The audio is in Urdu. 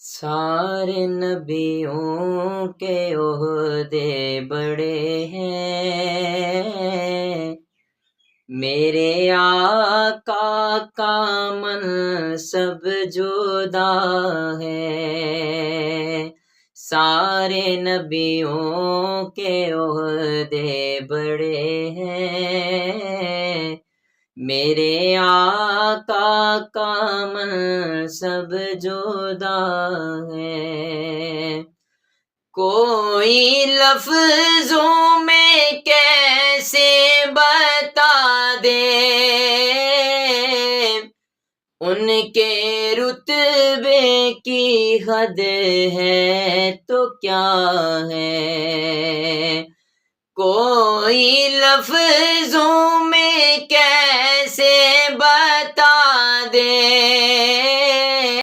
سارے نبیوں کے عہدے بڑے ہیں، میرے آقا کا منصب جدا ہے۔ سارے نبیوں کے عہدے بڑے ہیں، میرے آقا کا منصب جدا ہے۔ کوئی لفظوں میں کیسے بتا دے ان کے رتبے کی حد ہے تو کیا ہے۔ کوئی لفظوں میں کیسے بتا دے